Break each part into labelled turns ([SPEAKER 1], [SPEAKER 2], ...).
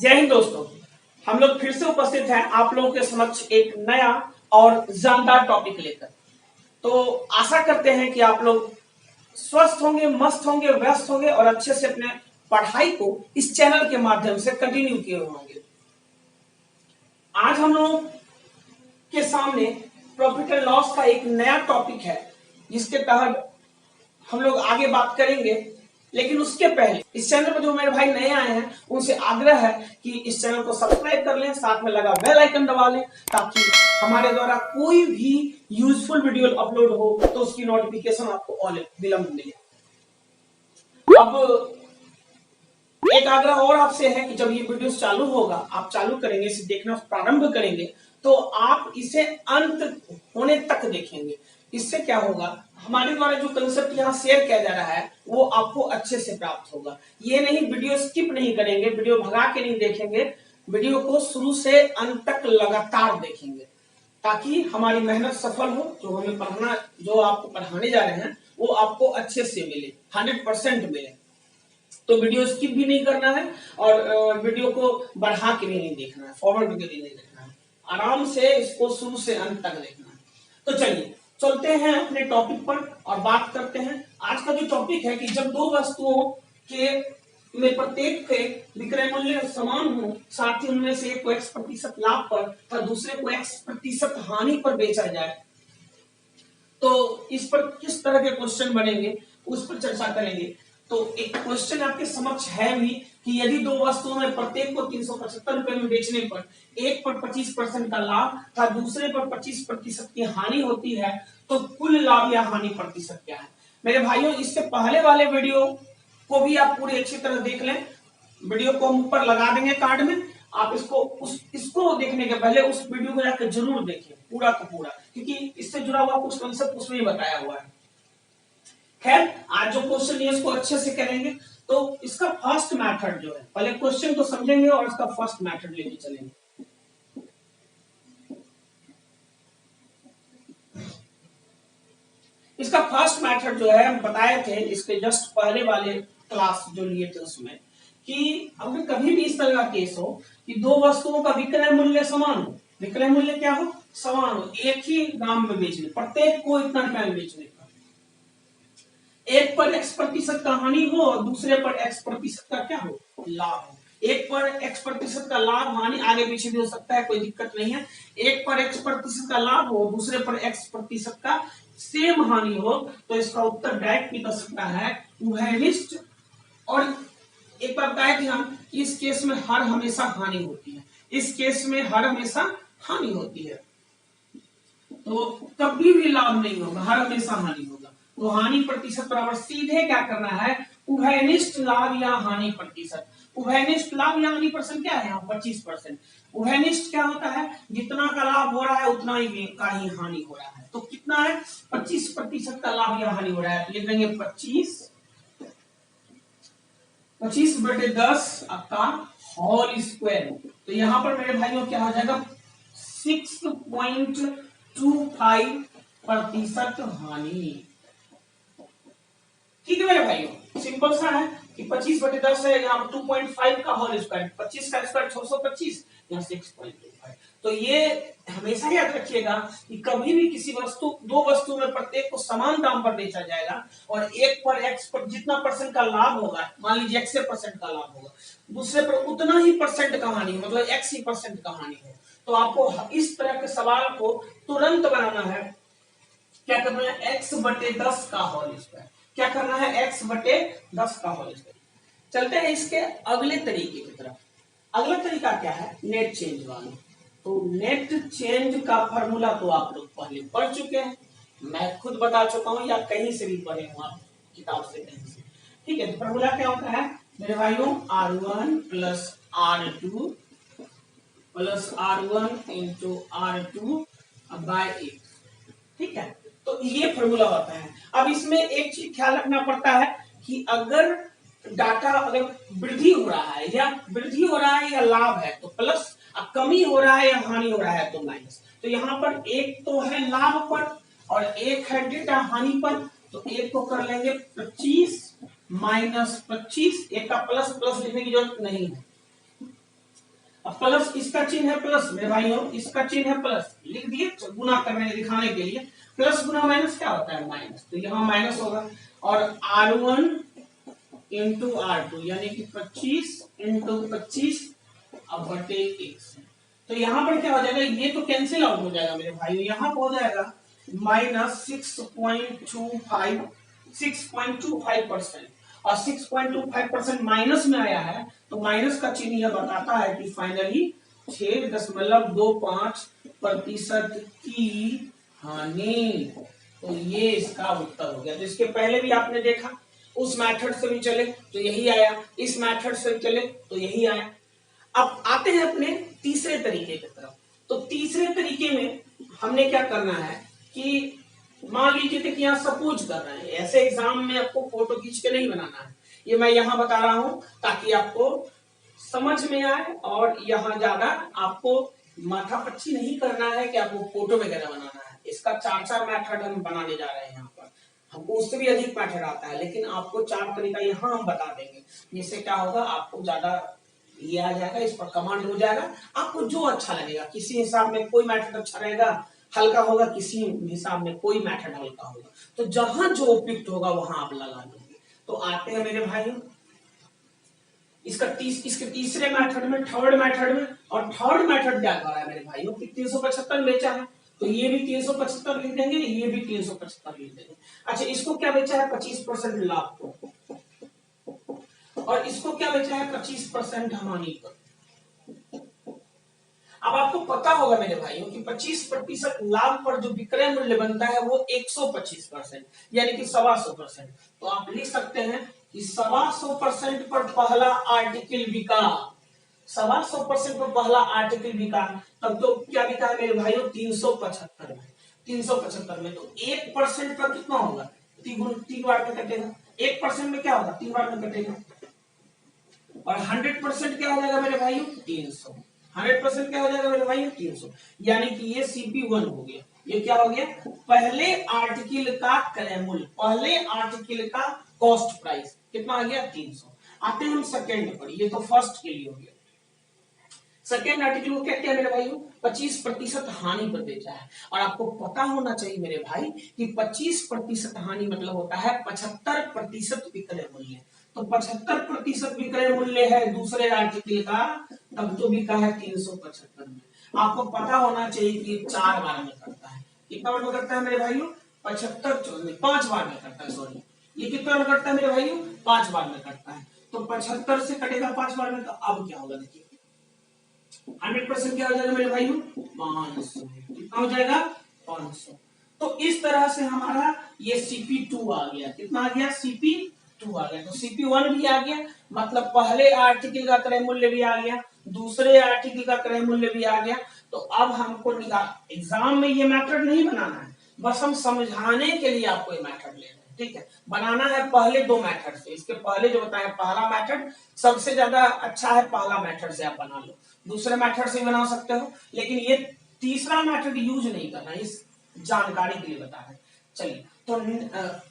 [SPEAKER 1] जय हिंद दोस्तों, हम लोग फिर से उपस्थित हैं आप लोगों के समक्ष एक नया और जानदार टॉपिक लेकर। तो आशा करते हैं कि आप लोग स्वस्थ होंगे, मस्त होंगे, व्यस्त होंगे और अच्छे से अपने पढ़ाई को इस चैनल के माध्यम से कंटिन्यू किए होंगे। आज हम लोग के सामने प्रॉफिट एंड लॉस का एक नया टॉपिक है जिसके तहत हम लोग आगे बात करेंगे। लेकिन उसके पहले इस चैनल पर जो मेरे भाई नए आए हैं उनसे आग्रह है कि इस चैनल को सब्सक्राइब कर लें, साथ में लगा बेल आइकन दबा लें ताकि हमारे द्वारा कोई भी यूजफुल वीडियो अपलोड हो तो उसकी नोटिफिकेशन आपको विलंब मिले। अब एक आग्रह और आपसे है कि जब ये वीडियो चालू होगा, आप चालू करेंगे, इसे देखना प्रारंभ करेंगे तो आप इसे अंत होने तक देखेंगे। इससे क्या होगा, हमारे द्वारा जो कंसेप्ट यहाँ शेयर किया जा रहा है वो आपको अच्छे से प्राप्त होगा। ये नहीं वीडियो स्किप नहीं करेंगे, वीडियो भगा के नहीं देखेंगे, वीडियो को शुरू से अंत तक लगातार देखेंगे ताकि हमारी मेहनत सफल हो। जो हमें पढ़ाना, जो आपको पढ़ाने जा रहे हैं वो आपको अच्छे से मिले, 100% मिले। तो वीडियो स्किप भी नहीं करना है और वीडियो को बढ़ा के भी नहीं देखना है, फॉरवर्ड के भी नहीं देखना है, आराम से इसको शुरू से अंत तक देखना है। तो चलिए चलते हैं अपने टॉपिक पर और बात करते हैं। आज का जो टॉपिक है कि जब दो वस्तुओं के में प्रत्येक के विक्रय मूल्य समान हो, साथ ही उनमें से एक को x% लाभ पर तथा दूसरे को x% हानि पर बेचा जाए तो इस पर किस तरह के क्वेश्चन बनेंगे उस पर चर्चा करेंगे। तो एक क्वेश्चन आपके समक्ष है भी कि यदि दो वस्तुओं में प्रत्येक को 375 रुपए में बेचने पर एक पर 25% का लाभ तथा दूसरे पर 25% की हानि होती है तो कुल लाभ या हानि प्रतिशत क्या है। मेरे भाइयों, इससे पहले वाले वीडियो को भी आप पूरी अच्छी तरह देख लें। वीडियो को हम ऊपर लगा देंगे कार्ड में, आप इसको देखने के पहले उस वीडियो को जाकर जरूर देखें पूरा का पूरा, क्योंकि इससे जुड़ा हुआ कुछ कंसेप्ट उसमें ही बताया हुआ है। खैर, आज जो क्वेश्चन है इसको अच्छे से करेंगे। तो इसका फर्स्ट मेथड जो है, पहले क्वेश्चन को समझेंगे और इसका फर्स्ट मेथड लेके चलेंगे। इसका फर्स्ट मेथड जो है हम बताए थे इसके जस्ट पहले वाले क्लास जो लिए थे उसमें, कि अगर कभी भी इस तरह का केस हो कि दो वस्तुओं का विक्रय मूल्य समान हो, विक्रय मूल्य क्या हो, समान हो, एक ही दाम में बेचने, प्रत्येक को इतना रुपया में बेचने का, एक पर x% का हानि हो और दूसरे पर x% का क्या हो, लाभ हो। एक पर x% का लाभ हानि आगे पीछे भी हो सकता है, कोई दिक्कत नहीं है। एक पर x% का लाभ हो, दूसरे पर x% का सेम हानि हो, तो इसका उत्तर डायरेक्ट निकल सकता है उभयनिष्ठ। और एक बार बताए थे हम, इस केस में हर हमेशा हानि होती है, इस केस में हर हमेशा हानि होती है, तो कभी भी लाभ नहीं होगा, हर हमेशा हानि होगा। तो हानि प्रतिशत बराबर सीधे क्या करना है, उभयनिष्ठ लाभ या हानि प्रतिशत। उभयनिष्ठ लाभ या हानि प्रतिशत क्या है यहाँ, 25%। उभयनिष्ठ क्या होता है, जितना का लाभ हो रहा है उतना ही का ही हानि हो रहा है। तो कितना है, 25% का लाभ या हानि हो रहा है, तो लिख देंगे 25/10 का होल स्क्वायर। तो यहाँ पर मेरे भाइयों क्या हो जाएगा, 6.25% हानि। ठीक है मेरे भाइयों, सिंपल सा है कि 25/10 है, यहाँ 2.5 का होल स्क्वायर, 25 का स्क्वायर 625, यहाँ 6.25। तो ये हमेशा याद रखिएगा कि कभी भी किसी दो वस्तु में प्रत्येक को समान दाम पर बेचा जाएगा और एक पर x पर जितना % का लाभ होगा, मान लीजिए x% का लाभ होगा, दूसरे पर उतना ही % का हानि, मतलब x ही % का हानि है। तो आपको इस तरह के सवाल को तुरंत बनाना है। क्या करना है, x/10 का होल स्क्वायर, क्या करना है, x/10 का होल स्क्वायर। चलते हैं इसके अगले तरीके की तरफ। अगला तरीका क्या है, नेट चेंज वाला। तो नेट चेंज का फॉर्मूला तो आप लोग पहले पढ़ चुके हैं, मैं खुद बता चुका हूं या कहीं से भी पढ़े हो आप, किताब से कहीं से। ठीक है, तो फॉर्मूला क्या होता है मेरे भाइयों, R1 + R2 + R1 × R2/8। ठीक है, तो ये फॉर्मूला होता है। अब इसमें एक चीज ख्याल रखना पड़ता है कि अगर डाटा अगर वृद्धि हो रहा है या लाभ है तो प्लस, कमी हो रहा है या हानि हो रहा है तो माइनस। तो यहाँ पर एक तो है लाभ पर और एक है डेटा हानि पर, तो एक को कर लेंगे 25 - 25, एक का प्लस लिखने की जरूरत नहीं है। अब प्लस इसका चिन्ह है प्लस मेरे भाइयों, इसका चिन्ह है प्लस, लिख दिए, गुना कर रहे हैं दिखाने के लिए। प्लस गुना माइनस क्या होता है माइनस, तो यहाँ माइनस होगा। और R1 इंटू R2 यानी कि 25 इंटू 25 अब बटे 1। तो यहाँ पर क्या हो जाएगा, ये तो कैंसिल आउट हो जाएगा मेरे भाइयों, यहाँ हो जाएगा माइनस 6.25%। और 6.25% माइनस में आया है, तो माइनस का चिन्ह यह बताता है कि फाइनली 6.25% की हानि। तो ये इसका उत्तर हो गया। तो इसके पहले भी आपने देखा, उस मेथड से भी चले तो यही आया, इस मेथड से चले तो यही आया। अब आते हैं अपने तीसरे तरीके की तरफ। तो तीसरे तरीके में हमने क्या करना है कि मान लीजिए कि यहाँ सपोज कर रहे हैं, ऐसे एग्जाम में आपको फोटो खींच के नहीं बनाना है, ये मैं यहाँ बता रहा हूं ताकि आपको समझ में आए, और यहाँ ज्यादा आपको माथापच्ची नहीं करना है कि आपको फोटो वगैरह बनाना है। इसका 4 मेथड हम बनाने जा रहे हैं यहाँ पर, हमको उससे भी अधिक मेथड आता है, लेकिन आपको 4 तरीका यहाँ हम बता देंगे। जिससे क्या होगा, आपको ज्यादा ये आ जाएगा, इस पर कमांड हो जाएगा, आपको जो अच्छा लगेगा। किसी हिसाब में कोई मेथड अच्छा रहेगा, हल्का होगा, किसी हिसाब में कोई मेथड हल्का होगा। तो जहां जो उपयुक्त होगा वहां आप लगा लोगे। तो आते हैं मेरे भाइयों इसके तीसरे मेथड में, थर्ड मेथड में। और थर्ड मेथड क्या कर रहा है मेरे भाइयों कि 375 बेचा है, तो ये भी 375 लिख देंगे, ये भी 375 लिख देंगे। अच्छा, इसको क्या बेचा है 25% लाभ को, और इसको क्या बेचा है 25% हानि पर। अब आपको पता होगा मेरे भाइयों कि 25% लाभ पर जो विक्रय मूल्य बनता है वो 125% यानी कि 125%। तो आप लिख सकते हैं कि 125% पर पहला आर्टिकल बिका, 125% पर पहला आर्टिकल बिका, तब तो क्या बिका है मेरे भाइयों 375 में। 375 में तो 1% पर कितना होगा, 3 बार में कटेगा। 1% में क्या होगा, 3 बार में कटेगा। और 100% क्या हो जाएगा मेरे भाइयों 300। 100% क्या हो जाएगा मेरे भाइयों 300, यानी कि ये CP1 हो गया। ये क्या हो गया, पहले आर्टिकल का क्रय मूल्य, पहले आर्टिकल का कॉस्ट प्राइस कितना आ गया 300। आते हैं हम सेकेंड पर, ये तो फर्स्ट के लिए हो गया। सेकेंड आर्टिकल को क्या किया मेरे भाइयों 25% हानि पर बेचा है। और आपको पता होना चाहिए मेरे भाई कि 25% हानि मतलब होता है 75% विक्रय मूल्य। तो 75% विक्रय मूल्य है दूसरे आर्टिकल का, तब जो बिका है 375 में। आपको पता होना चाहिए कि 4 बार में करता है। कितना बार में करता है मेरे भाइयों 5 बार में करता है, सॉरी, ये कितना बार करता है मेरे भाइयों 5 बार में करता है। तो 75 से कटेगा 5 बार में, तो अब क्या होगा देखिए 100% क्या हो जाएगा मेरे भाइयों 500। कितना हो जाएगा 500। तो इस तरह से हमारा ये CP2 आ गया। कितना आ गया CP2 आ गया। तो CP1 भी आ गया, मतलब पहले आर्टिकल का क्रय मूल्य भी आ गया, दूसरे आर्टिकल का क्रय मूल्य भी आ गया। तो अब हमको एग्जाम में ये मैथड नहीं बनाना है, बस हम समझाने के लिए आपको ये मैथड लेना है। ठीक है, बनाना है पहले 2 मेथड से। इसके पहले जो बताया पहला मेथड सबसे ज्यादा अच्छा है, पहला मेथड से आप बना लो, दूसरे मेथड से बना सकते हो, लेकिन ये तीसरा मेथड यूज नहीं करना, इस जानकारी के लिए बता रहे। चलिए, तो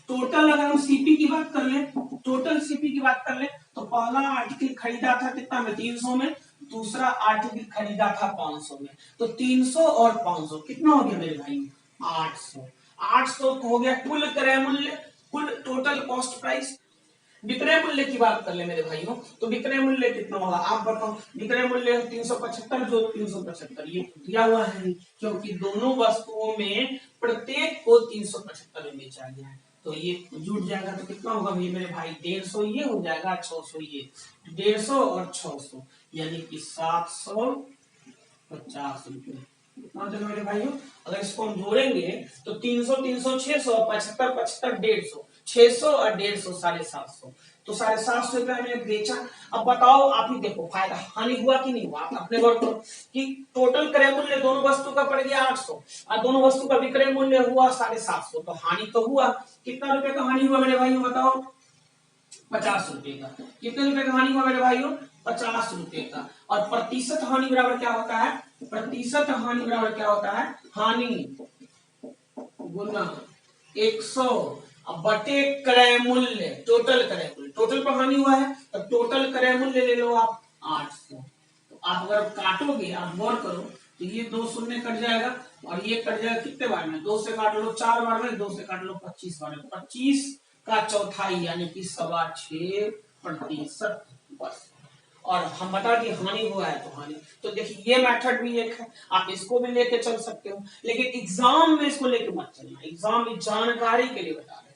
[SPEAKER 1] टोटल अगर हम सीपी की बात कर ले, टोटल सीपी की बात कर ले, तो पहला आर्टिकल खरीदा था कितना में 300 में, दूसरा आर्टिकल खरीदा था 500 में। तो 300 और 500 कितना हो गया मेरे भाई 800। 800 हो गया कुल क्रय मूल्य, कुल टोटल कॉस्ट प्राइस। विक्रय मूल्य की बात कर ले मेरे भाइयों, तो विक्रय मूल्य कितना होगा आप बताओ। विक्रय मूल्य 375 जो 375 ये दिया हुआ है, क्योंकि दोनों वस्तुओं में प्रत्येक को 375 में बेचा गया है, तो ये जुड़ जाएगा। तो कितना होगा मेरे भाई 150 ये हो जाएगा, 600 ये, 150 और 600 यानी कि 750 रुपए। मेरे भाइयों अगर इसको हम जोड़ेंगे तो 300 300 600, 75 75 150, 600 और 150 750। तो 750 रुपए हमने बेचा। अब बताओ आप ही देखो फायदा हानि हुआ कि नहीं हुआ, आप अपने गौर करो कि टोटल क्रय मूल्य दोनों वस्तु का पड़ गया 800 और दोनों वस्तु का विक्रय मूल्य हुआ 750, तो हानि तो हुआ। कितना रुपए का हानि हुआ मेरे भाइयों बताओ 50 रुपए का। कितने रुपए का हानि हुआ मेरे भाइयों 50 रुपए का। और प्रतिशत हानि बराबर क्या होता है, प्रतिशत हानि बराबर क्या होता है, हानि गुना 100 बटे क्रय मूल्य, टोटल क्रय मूल्य। टोटल पर हानि हुआ है तो टोटल क्रय मूल्य ले लो आप 800। तो आप अगर काटोगे, आप गौर करो तो ये 2 शून्य कट जाएगा और ये कट जाएगा कितने बार में, 2 से काट लो 4 बार में, 2 से काट लो 25 बार में, 25 का चौथाई यानी कि 6.25%। बस। और हम बता कि हानि हुआ है तो हानि, तो देखिए ये मेथड भी एक है, आप इसको भी लेके चल सकते हो, लेकिन एग्जाम में इसको लेके मत चलना, एग्जाम में जानकारी के लिए बता रहे हैं।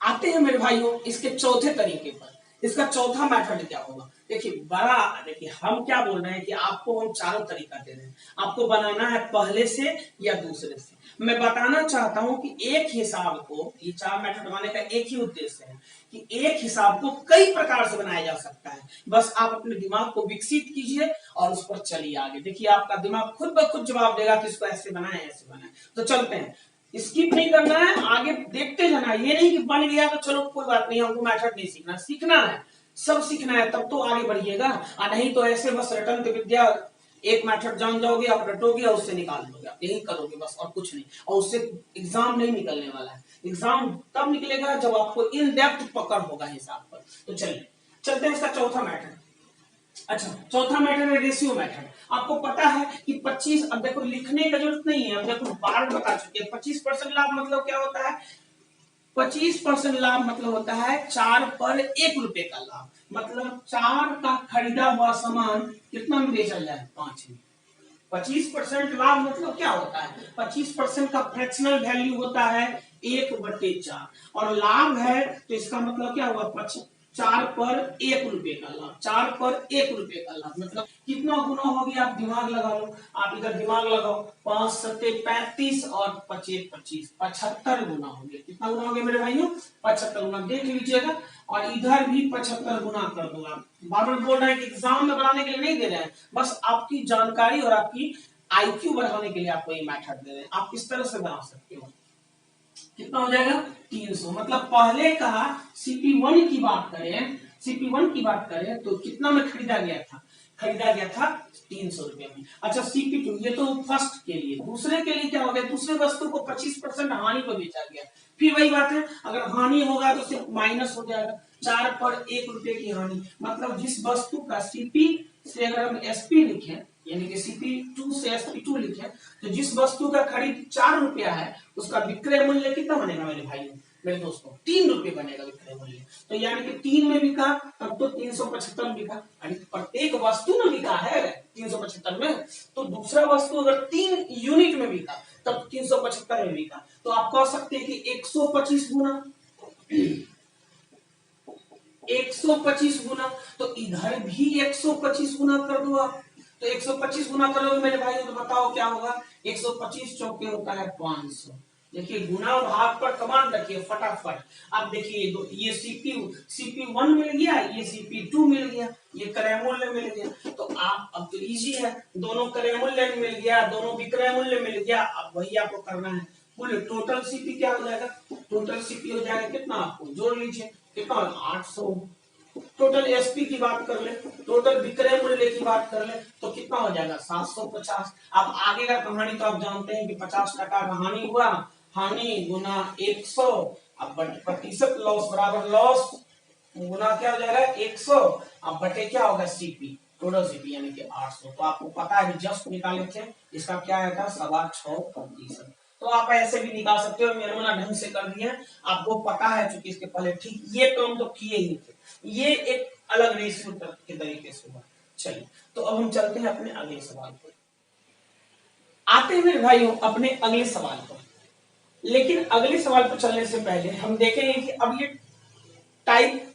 [SPEAKER 1] आते हैं मेरे भाइयों इसके चौथे तरीके पर। इसका चौथा मेथड क्या होगा, देखिए हम क्या बोल रहे हैं कि आपको हम चारों तरीका दे रहे हैं, आपको बनाना है पहले से या दूसरे से। मैं बताना चाहता हूं कि एक हिसाब को, ये 4 मेथड बनाने का एक ही उद्देश्य है कि एक हिसाब को कई प्रकार से बनाया जा सकता है, बस आप अपने दिमाग को विकसित कीजिए और उस पर चलिए आगे। देखिए आपका दिमाग खुद ब खुद जवाब देगा कि इसको ऐसे बनाए ऐसे बनाए। तो चलते हैं, स्किप नहीं करना है, आगे देखते जाना। ये नहीं कि बन गया तो चलो कोई बात नहीं, हमको मेथड नहीं सीखना, सीखना है, सब सीखना है, तब तो आगे बढ़िएगा। और नहीं तो ऐसे बस रटन की विद्या, एक मेथड जान जाओगे, आप रटोगे और उससे निकाल दोगे, आप यही करोगे बस और कुछ नहीं। और उससे एग्जाम नहीं निकलने वाला है, एग्जाम तब निकलेगा जब आपको इन डेप्थ पकड़ होगा हिसाब पर। तो चलिए चलते हैं इसका चौथा मेथड। अच्छा, चौथा मेथड है रेशियो मेथड। आपको पता है कि 25, अब देखो लिखने का जरूरत नहीं है, अब देखो बार बता चुके हैं। 25% लाभ मतलब क्या होता है, 25% लाभ मतलब होता है 4 पर 1 रुपए का लाभ, मतलब 4 का खरीदा हुआ सामान कितना में बेचा जाए, 5 में। 25% लाभ मतलब क्या होता है, 25% का फ्रैक्शनल वैल्यू होता है 1/4, और लाभ है तो इसका मतलब क्या हुआ, 4 पर 1 रुपए का लाभ, 4 पर 1 रुपए का लाभ मतलब कितना गुना हो गया, आप दिमाग लगा लो, आप इधर दिमाग लगाओ, 5 सत्ते 35 और 25 25, 75 गुना हो गया। कितना गुना हो गया मेरे भाइयों, 75 गुना, देख लीजिएगा। और इधर भी 75 गुना कर दो। आप बार बार बोल रहे हैं कि एग्जाम में बनाने के लिए नहीं दे रहे हैं, बस आपकी जानकारी और आपकी IQ बढ़ाने के लिए आपको ये मेथड दे रहे हैं। आप किस तरह से बना सकते हो, कितना हो जाएगा 300, मतलब पहले का CP1 की बात करें, CP1 की बात करें तो कितना में खरीदा गया था, खरीदा गया था 300 रुपए में। अच्छा CP2 ये तो फर्स्ट के लिए, दूसरे के लिए क्या हो गया, दूसरे वस्तु को 25% हानि पर बेचा गया। फिर वही बात है, अगर हानि होगा तो सिर्फ माइनस हो जाएगा, 4 पर 1 रुपए की हानि, मतलब जिस वस्तु का CP से अगर हम SP लिखें, यानी कि CP2 से SP2 लिखें, तो जिस वस्तु का खरीद 4 रुपया है उसका विक्रय मूल्य कितना बनेगा मेरे भाइयों, मेरे दोस्तों, 3 रुपए बनेगा विक्रय मूल्य। तो यानी कि 3 में बिका तब तो 375 बिका, प्रत्येक वस्तु में बिका है 375 में, तो दूसरा वस्तु अगर 3 यूनिट में बिका तब 375 में बिका। तो आप कह सकते हैं कि 125 गुना, 125 गुना, तो इधर भी 125 गुना कर दो आप। तो 125 गुना करोगे मेरे भाई तो बताओ क्या होगा, 125 चौके होता है 500। देखिए गुना भाग पर कमांड रखिए फटाफट। अब देखिए ये CP1 मिल गया, ये CP2 मिल गया, ये क्रय मूल्य मिल गया, तो आप अब तो इजी है, दोनों क्रय मूल्य मिल गया, दोनों विक्रय मूल्य मिल गया। अब वही आपको करना है, बोले टोटल CP क्या हो जाएगा, टोटल CP हो जाएगा कितना, आपको जोड़ लीजिए कितना, 800। टोटल SP की बात कर ले, टोटल विक्रय मूल्य की बात कर ले तो कितना हो जाएगा 750। अब आगे का कहानी तो आप जानते हैं कि 50% का हानि हुआ, हानि गुना 100, अब प्रतिशत लॉस बराबर लॉस गुना क्या हो जाएगा 100, अब बटे क्या होगा CP, टोटल CP यानी कि 800। तो आपको पता है जस्ट निकाले थे, इसका क्या आया था 6.25%। तो आप ऐसे भी निकाल सकते हो, मेरे मना ढंग से कर दिए, आपको पता है चूंकि इसके पहले ठीक ये काम तो किए ही थे, ये एक अलग रेशियो के तरीके से हुआ। चलिए तो अब हम चलते हैं अपने अगले सवाल पर, आते हैं मेरे भाइयों अपने अगले सवाल पर। लेकिन अगले सवाल पर चलने से पहले हम देखेंगे कि अब ये टाइप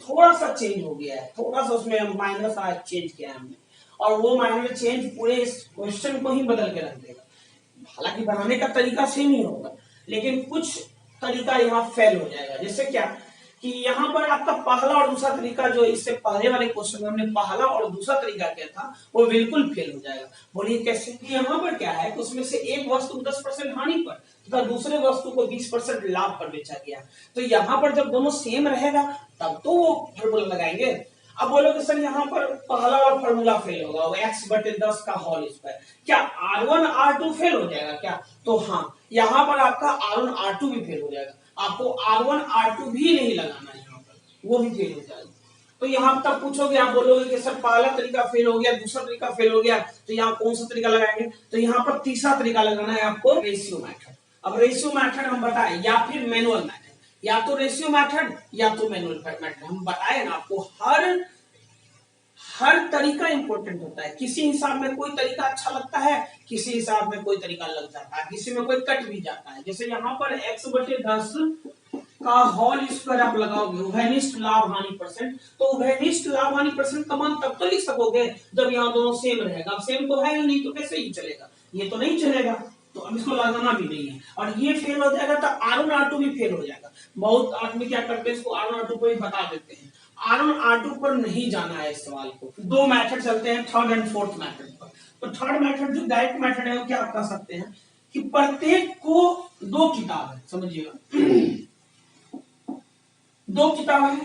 [SPEAKER 1] थोड़ा सा चेंज हो गया है, थोड़ा सा उसमें माइनस चेंज किया है हमने, और वो माइनर चेंज पूरे इस क्वेश्चन को ही बदल के रख देगा। हालांकि बनाने का तरीका सेम ही होगा, लेकिन कुछ तरीका यहाँ फेल हो जाएगा। जैसे क्या कि यहाँ पर आपका पहला और दूसरा तरीका, जो इससे पहले वाले क्वेश्चन में हमने पहला और दूसरा तरीका किया था, वो बिल्कुल फेल हो जाएगा। बोलिए कैसे, कि यहाँ पर क्या है कि उसमें से एक वस्तु 10% हानि पर तथा दूसरे वस्तु को 20% लाभ पर बेचा गया। तो यहाँ पर जब दोनों सेम रहेगा तब तो वो फॉर्मूला लगाएंगे। अब बोलोगे सर यहाँ पर पहला और फॉर्मूला फेल होगा, वो x/10 का होल स्क्वायर, क्या R1 R2 फेल हो जाएगा क्या? तो हाँ, यहाँ पर आपका R1 R2 भी फेल हो जाएगा, आपको R1 R2 भी नहीं लगाना है यहाँ पर, वो भी फेल हो जाएगा। तो यहाँ तब पूछोगे, आप बोलोगे कि सर पहला तरीका फेल हो गया, दूसरा तरीका फेल हो गया, तो यहाँ कौन सा तरीका लगाएंगे? तो यहाँ पर तीसरा तरीका लगाना है आपको, रेशियो मेथड। अब रेशियो मेथड हम बताए या फिर मैनुअल मेथड, या तो रेशियो मेथड या तो मैनुअल मेथड। हम बताए ना आपको, हर तरीका इंपॉर्टेंट होता है। किसी हिसाब में कोई तरीका अच्छा लगता है, किसी हिसाब में कोई तरीका लग जाता है, किसी में कोई कट भी जाता है। जैसे यहाँ पर x/10 का होल स्क्वायर आप लगाओगे, उभयनिष्ठ लाभ हानि परसेंट, तो उभयनिष्ठ लाभ हानि परसेंट का मान तब तो लिख सकोगे जब यहाँ दोनों सेम रहेगा। अब सेम तो है ही नहीं, तो कैसे ही चलेगा? ये तो नहीं चलेगा, तो अब इसको लगाना भी नहीं है। और ये फेल हो जाएगा तो R1 R2 भी फेल हो जाएगा। बहुत आदमी क्या करते हैं, इसको R1 R2 को भी बता देते हैं। R1 R2 पर नहीं जाना है इस सवाल को। दो मेथड चलते हैं, थर्ड एंड फोर्थ मेथड पर। तो थर्ड मेथड जो डायरेक्ट मेथड है, वो क्या आप कर सकते हैं कि प्रत्येक को दो किताब है, समझिएगा, दो किताब है,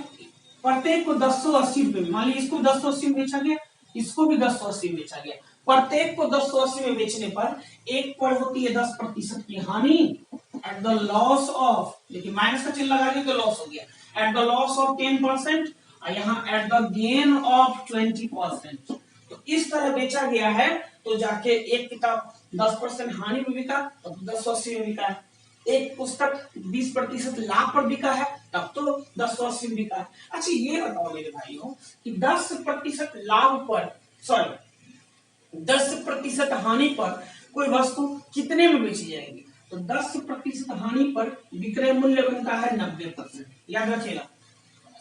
[SPEAKER 1] प्रत्येक को 1080 रुपए, मान लीजिए इसको 1080 में बेचा गया, इसको भी 1080 में बेचा गया। प्रत्येक को 1080 में बेचने पर एक पर होती है 10% की हानि, एट द लॉस ऑफ, देखिए माइनस का चिन्ह लगा दिया तो लॉस हो गया, एट द लॉस ऑफ 10%, और यहाँ एट द गेन ऑफ 20%। तो इस तरह बेचा गया है, तो जाके एक किताब 10% हानि में बिका तो 1080 में बिका है, एक पुस्तक 20% लाभ पर बिका है तब तो 1080 में बिका है। अच्छा ये बताओ मेरे भाइयों कि 10% लाभ पर, सॉरी 10% हानि पर कोई वस्तु कितने में बेची जाएगी? तो 10% हानि पर विक्रय मूल्य बनता है 90%। याद रखिएगा,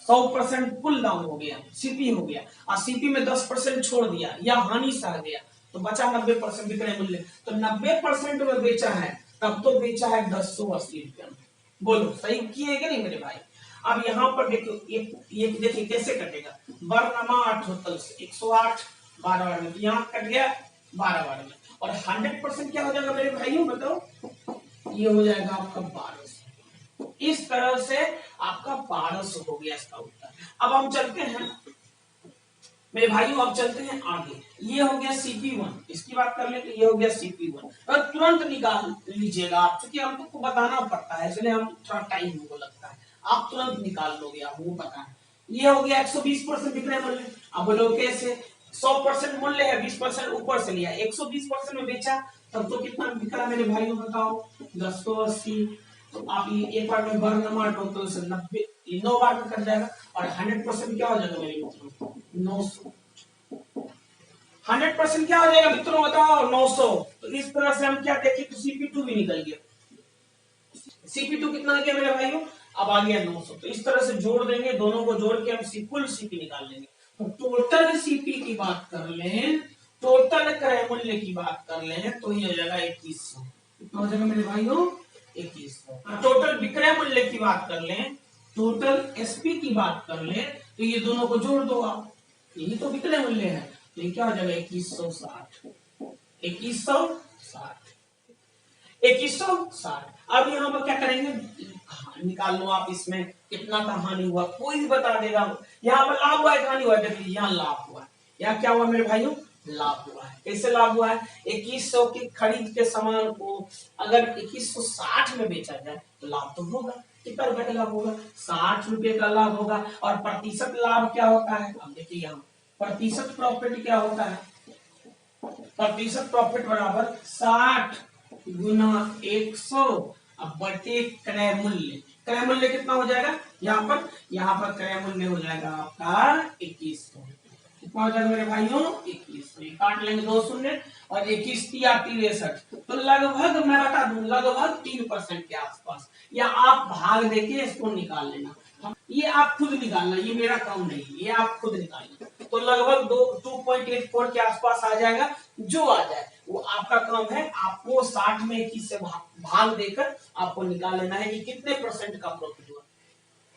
[SPEAKER 1] 100% पुल डाउन हो गया, सीपी हो गया, और सीपी में 10% छोड़ दिया या हानि सह गया, तो बचा 90% विक्रय मूल्य। तो 90% में बेचा है, तब तो बेचा है 1080 रुपया। बोलो सही किए कि नहीं मेरे भाई? अब यहाँ पर देखो, ये देखिए कैसे कटेगा। वर्णमा 8 से 108 12 बार में, यहाँ कट गया 12 बार में, और 100% क्या हो जाएगा मेरे भाइयों बताओ? ये हो जाएगा आपका 1200। इस तरह से आपका 1200 हो गया इसका उत्तर। अब हम चलते हैं मेरे भाइयों, अब चलते हैं आगे। ये हो गया CP1, इसकी बात कर ले तो ये हो गया CP1। और तुरंत निकाल लीजिएगा आप, क्योंकि हमको बताना पड़ता है, इसलिए हम थोड़ा टाइम हमको लगता है। आप तुरंत निकाल लोगे, आपको पता है। ये हो गया 120% विक्रय मूल्य। अब बोलो कैसे? 100% मूल्य है, 20% ऊपर से लिया, 120% में बेचा, तब तो कितना बिका मेरे भाइयों बताओ? 1080। तो आप एक बार में वर्णमा टोटल से 90 9 बार में कट जाएगा, और 100% क्या हो जाएगा मेरे मित्रों? 900। 100% क्या हो जाएगा मित्रों बताओ? 900। तो इस तरह से हम क्या देखें तो CP2 भी निकल गया। CP2 कितना आ गया मेरे भाइयों? अब आ गया 900। तो इस तरह से जोड़ देंगे, दोनों को जोड़ के हम कुल CP निकाल लेंगे। तो टोटल CP की बात कर लें, टोटल क्रय मूल्य की बात कर लें, तो ये हो जाएगा 2100। कितना हो जाएगा मेरे भाइयों? 2100। टोटल विक्रय मूल्य की बात कर लें, टोटल SP की बात कर लें, तो ये दोनों को जोड़ दो आप, यही तो विक्रय मूल्य है। तो ये क्या हो जाएगा? 2160। 2160। 2160। अब यहाँ पर क्या करेंगे? निकाल लो आप, इसमें कितना का हानि हुआ कोई भी बता देगा। यहाँ पर लाभ हुआ है, हानि हुआ है? देखिए यहाँ लाभ हुआ है। यहाँ क्या हुआ मेरे भाइयों? लाभ हुआ है। कैसे लाभ हुआ है? 2100 की खरीद के सामान को अगर 2160 में बेचा जाए तो लाभ तो होगा। कितना रुपए का लाभ होगा? 60 रुपए का लाभ होगा। और प्रतिशत लाभ क्या होता है? अब देखिए यहाँ प्रतिशत प्रॉफिट क्या होता है? प्रतिशत प्रॉफिट बराबर 60 गुना 100 अब बटे क्रय मूल्य। क्रय मूल्य कितना हो जाएगा? यहाँ पर क्रय मूल्य हो जाएगा आपका 2100। कितना हो जाएगा मेरे भाइयों? 2100। काट लेंगे 2 शून्य, और 21 तिया 63, तो लगभग मैं बता दूं लगभग 3% के आसपास। या आप भाग देके इसको निकाल लेना, ये आप खुद निकालना, ये मेरा काम नहीं, ये आप खुद निकालना। तो लगभग 2.84 के आसपास आ जाएगा। जो आ जाए वो आपका काम है, आपको 60 में 21 से भाग देकर आपको निकाल लेना है कि कितने % का प्रॉफिट हुआ।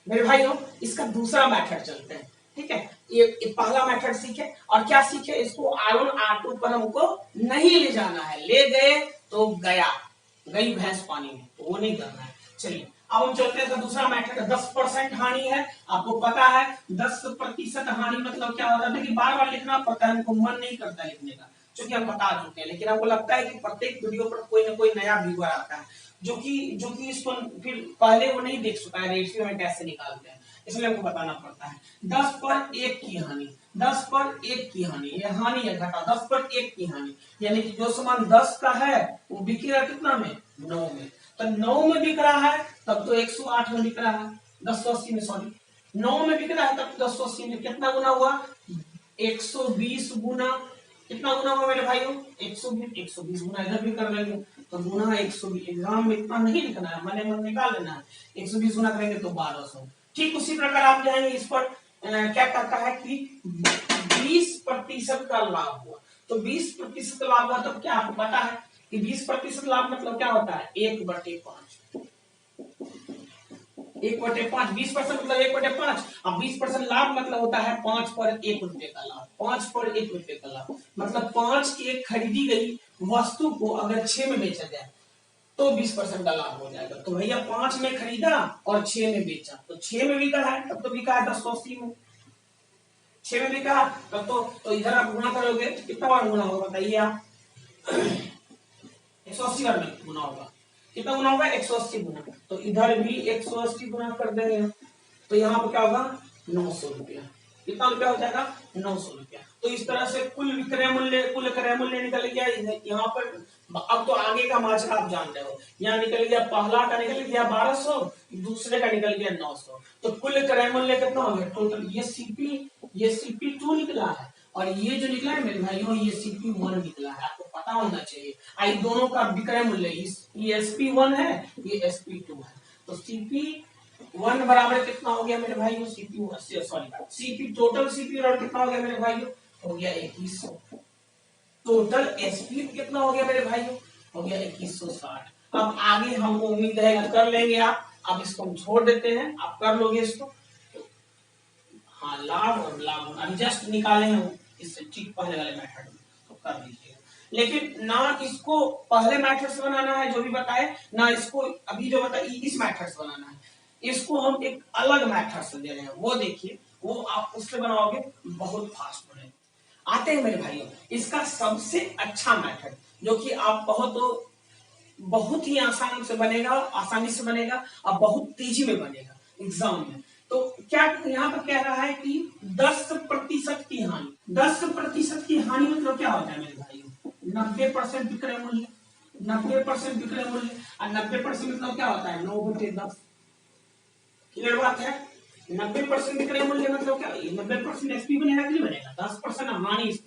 [SPEAKER 1] मेरे भाइयों इसका दूसरा मेथड चलते हैं, ठीक है? ये पहला मेथड सीखे, और क्या सीखे? इसको R1 R2 पर हमको नहीं ले जाना है, ले गए तो गया, गई भैंस पानी में, तो वो नहीं करना है। चलिए अब हम चलते हैं दूसरा मेथड। 10% हानि है, आपको पता है 10% हानि मतलब क्या होता है कि बार बार लिखना पड़ता है, हमको मन नहीं करता लिखने का, क्योंकि हम बता चुके हैं। लेकिन हमको लगता है कि प्रत्येक वीडियो पर कोई ना कोई नया व्यूअर आता है जो कि इसको फिर पहले वो नहीं देख चुका है रेशियो में कैसे निकालते हैं। इसलिए हमको बताना पड़ता है। 10 पर 1 की हानि, 10 पर 1 की हानि, ये हानि है घटा, 10 पर 1 की हानि, यानी कि जो सामान 10 का है वो बिकेगा कितना में, 9 में। तो 9 में बिक रहा है तब तो 108 में बिक रहा है, 1080 में, सॉरी 9 में बिक रहा है तब तो 1080 में। कितना गुना हुआ, 120 गुना, कितना गुना हुआ मेरे भाइयों, 120, 120 गुना इधर भी कर लेंगे तो गुना 120, एग्जाम में इतना नहीं लिखना है, मन मन निकाल लेना है, 120 गुना करेंगे तो 1200। ठीक उसी प्रकार आप जाएंगे इस पर, क्या कहता है कि 20% का लाभ हुआ, तो 20% लाभ हुआ तब क्या आपको पता है कि 20% लाभ मतलब क्या होता है, 1/5, 1/5, 20% मतलब 1/5, अब 20% लाभ मतलब होता है 5 पर 1 रुपए का लाभ, 5 पर 1 रुपए का लाभ मतलब 5 की एक खरीदी गई वस्तु को अगर 6 में बेचा जाए तो 20% का लाभ हो जाएगा। तो भैया 5 में खरीदा और 6 में बेचा, तो 6 में बिका है तब तो बिका है 1080 में, 6 में बिका तब तो इधर आप गुना करोगे कितना बार गुना होगा बताइए आप, 180 बार में गुना होगा, कितना गुना होगा, 180 गुना, तो इधर भी 180 गुना कर देंगे, तो यहाँ पे क्या होगा, 900 रुपया, कितना रुपया हो जाएगा, 900 रुपया। तो इस तरह से कुल विक्रय मूल्य, कुल क्रय मूल्य निकल गया यहाँ पर। अब तो आगे का मात्रा आप जान रहे हो, यहाँ निकल गया, पहला का निकल गया 1200, दूसरे का निकल गया 900, तो कुल क्रय मूल्य कितना हो गया टोटल, ये CP2 निकला है और ये जो निकला है मेरे भाइयों ये CP1 निकला है, आपको पता होना चाहिए। आई दोनों का विक्रय मूल्य, ये SP1 है, ये SP2 है, तो CP1 बराबर कितना हो गया मेरे भाइयों, CP टोटल CP कितना हो गया मेरे भाइयों, हो गया 2100, टोटल SP कितना हो गया मेरे भाइयों, हो गया 2160। अब आगे हमको उम्मीद है कर लेंगे आप, अब इसको हम छोड़ देते हैं, आप कर लोगे इसको। हाँ लाभ और लाभ अभी जस्ट निकाले हैं इससे ठीक पहले वाले मेथड में, तो कर दीजिए। लेकिन ना इसको पहले मेथड से बनाना है जो भी बताए, ना इसको अभी जो बताए इस मेथड से बनाना है, इसको हम एक अलग मेथड से दे रहे हैं, वो देखिए, वो आप उससे बनाओगे बहुत फास्ट बनेगा। आते हैं मेरे भाइयों इसका सबसे अच्छा मेथड जो कि आप बहुत ही आसान से बनेगा, आसानी से बनेगा और बहुत तेजी में बनेगा एग्जाम में। तो क्या यहाँ पर कह रहा है कि 10% की हानि, 10% की हानि मतलब क्या होता है मेरे भाइयों, 90% विक्रय मूल्य, 90% विक्रय मूल्य, और 90% मतलब क्या होता है, 9/10। क्लियर बात है, 90% विक्रय मूल्य मतलब क्या, 90% SP बनेगा कि नहीं बनेगा, 10% हानि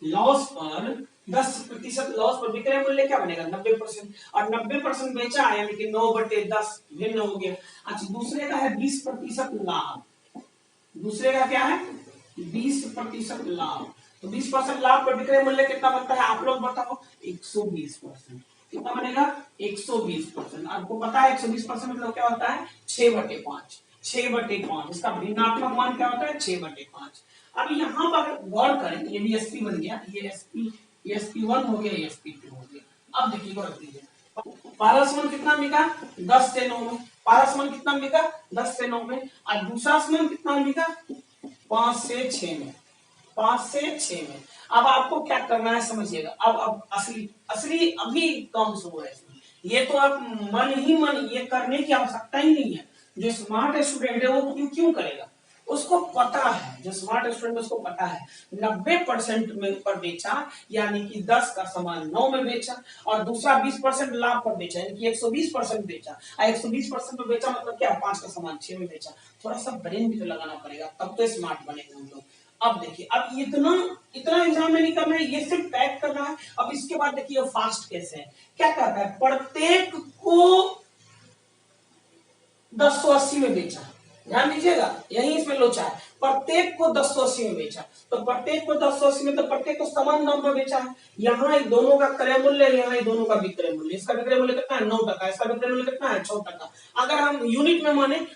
[SPEAKER 1] लॉस पर, 10% लॉस पर विक्रय मूल्य क्या बनेगा 90%, और 90% बेचा है यानी कि 9/10 भिन्न हो गया। अच्छा दूसरे का है 20% लाभ, दूसरे का क्या है 20% लाभ, तो 20% लाभ पर विक्रय मूल्य कितना बनता है आप लोग बताओ, 120%। कितना बनेगा 120%। आपको पता है 120% मतलब क्या होता है 6/5, 6/5, इसका भिन्नात्मक मान क्या होता है 6/5। अब यहाँ पर गौर करें, ये भी SP बन गया, ये SP1 हो गया, ये SP2 हो गया। अब देखिए गौर कीजिए, पारसमन कितना बिका 10 से 9 में, पारसमन कितना बिका 10 से 9 में, और दूसरा समान कितना बिका 5 से 6 में, 5 से 6 में। अब आपको क्या करना है समझिएगा, अब असली अभी काम शुरू है इसमें, ये तो आप मन ही मन ये करने की आवश्यकता ही नहीं है। जो स्मार्ट स्टूडेंट है वो क्यों करेगा, उसको पता है, जो स्मार्ट स्टूडेंट उसको पता है 90% में पर बेचा यानी कि 10 का सामान 9 में बेचा, और दूसरा 20% लाभ पर बेचा यानी कि 120% बेचा, और 120% पर बेचा मतलब क्या 5 का सामान 6 में बेचा। थोड़ा सा ब्रेन भी तो लगाना पड़ेगा तब तो स्मार्ट बनेगा हम लोग। अब देखिए, अब इतना एग्जाम में नहीं करना है, ये सिर्फ पैक करना है। अब इसके बाद देखिए फास्ट कैसे है, क्या कहता है, प्रत्येक को 1080 में बेचा, ध्यान दीजिएगा यही इसमें लोचा है, प्रत्येक को 1080 में बेचा, तो प्रत्येक को 1080 में, तो प्रत्येक को समान दाम पर बेचा है। यहाँ दोनों का क्रय मूल्य, यहाँ दोनों का विक्रय मूल्य, इसका विक्रय मूल्य कितना है 9%, इसका विक्रय मूल्य कितना है 6%। अगर हम यूनिट में माने,